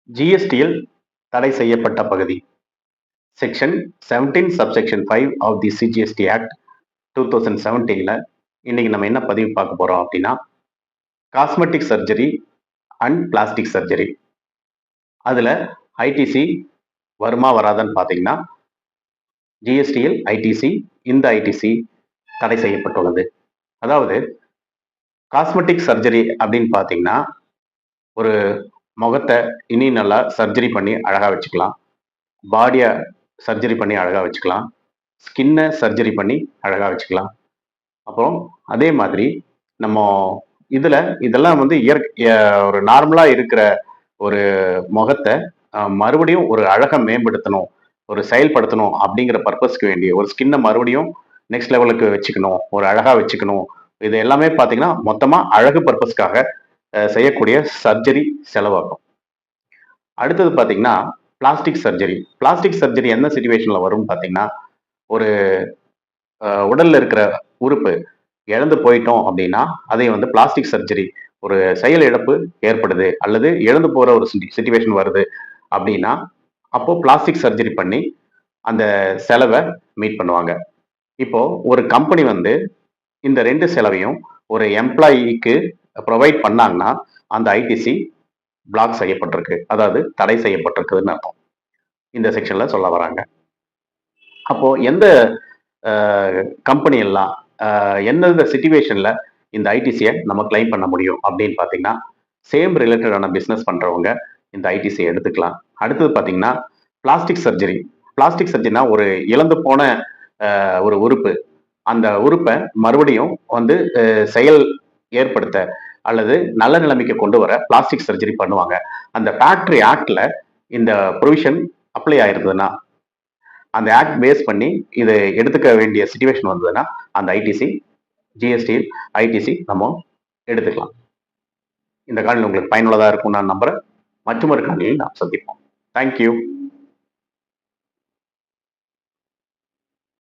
ஜிஎஸ்டியில் தடை செய்யப்பட்ட பகுதி section 17 subsection 5 of the CGST act 2017ல இன்னைக்கு நம்ம என்ன பதிவு பார்க்க போறோம் அப்படின்னா cosmetic surgery and plastic surgery. அதுல ஐடிசி வருமா வராதான்னு பார்த்தீங்கன்னா ஜிஎஸ்டியில் ஐடிசி இந்த ஐடிசி தடை செய்யப்பட்டுள்ளது. அதாவது காஸ்மெட்டிக் சர்ஜரி அப்படின்னு பார்த்தீங்கன்னா ஒரு முகத்தை இனி நல்லா சர்ஜரி பண்ணி அழகா வச்சுக்கலாம், பாடியை சர்ஜரி பண்ணி அழகா வச்சுக்கலாம், ஸ்கின்னை சர்ஜரி பண்ணி அழகா வச்சுக்கலாம். அப்புறம் அதே மாதிரி நம்ம இதெல்லாம் வந்து ஒரு நார்மலா இருக்கிற ஒரு முகத்தை மறுபடியும் ஒரு அழகை மேம்படுத்தணும், ஒரு செயல்படுத்தணும் அப்படிங்கிற பர்பஸ்க்கு வேண்டிய ஒரு ஸ்கின்னை மறுபடியும் நெக்ஸ்ட் லெவலுக்கு வச்சுக்கணும், ஒரு அழகா வச்சுக்கணும். இது எல்லாமே பார்த்தீங்கன்னா மொத்தமா அழகு பர்பஸ்க்காக செய்யக்கூடிய சர்ஜரி செலவாகும். அடுத்தது பார்த்தீங்கன்னா பிளாஸ்டிக் சர்ஜரி. பிளாஸ்டிக் சர்ஜரி என்ன சிச்சுவேஷன்ல வரும் பார்த்தீங்கன்னா ஒரு உடல்ல இருக்கிற உறுப்பு இழந்து போயிட்டோம் அப்படின்னா அதை வந்து பிளாஸ்டிக் சர்ஜரி ஒரு செயல் இழப்பு ஏற்படுது அல்லது இழந்து போற ஒரு சிச்சுவேஷன் வருது அப்படின்னா அப்போ பிளாஸ்டிக் சர்ஜரி பண்ணி அந்த செலவை மீட் பண்ணுவாங்க. இப்போ ஒரு கம்பெனி வந்து இந்த ரெண்டு செலவையும் ஒரு எம்ப்ளாயிக்கு ப்ரொவைட் பண்ணாங்கன்னா அந்த ஐடிசி பிளாக் செய்யப்பட்டிருக்கு, அதாவது தடை செய்யப்பட்டிருக்குதுன்னு அர்த்தம். இந்த செக்ஷன்ல சொல்ல வராங்க. அப்போ எந்த கம்பெனி எல்லாம் எந்தெந்த சிச்சுவேஷன்ல இந்த ஐடிசியை நம்ம கிளைம் பண்ண முடியும் அப்படின்னு பார்த்தீங்கன்னா சேம் ரிலேட்டடான பிஸ்னஸ் பண்றவங்க இந்த ஐடிசியை எடுத்துக்கலாம். அடுத்தது பார்த்தீங்கன்னா பிளாஸ்டிக் சர்ஜரி. பிளாஸ்டிக் சர்ஜரினா ஒரு இழந்து போன ஒரு உறுப்பு, அந்த உறுப்பை மறுபடியும் வந்து செயல் ஏற்படுத்த அல்லது நல்ல நிலைமைக்கு கொண்டு வர பிளாஸ்டிக் சர்ஜரி பண்ணுவாங்க. அந்த ஃபேக்டரி ஆக்ட்ல இந்த ப்ரொவிஷன் அப்ளை ஆயிருந்ததுன்னா அந்த ஆக்ட் பேஸ் பண்ணி இது எடுத்துக்க வேண்டிய சிச்சுவேஷன் வந்ததுன்னா அந்த ஐடிசி ஜிஎஸ்டி ஐடிசி நம்ம எடுத்துக்கலாம். இந்த காலையில் உங்களுக்கு பயனுள்ளதாக இருக்கும் நான் நம்புறேன். மற்றொரு காலையில் நாம் சந்திப்போம். தேங்க்யூ.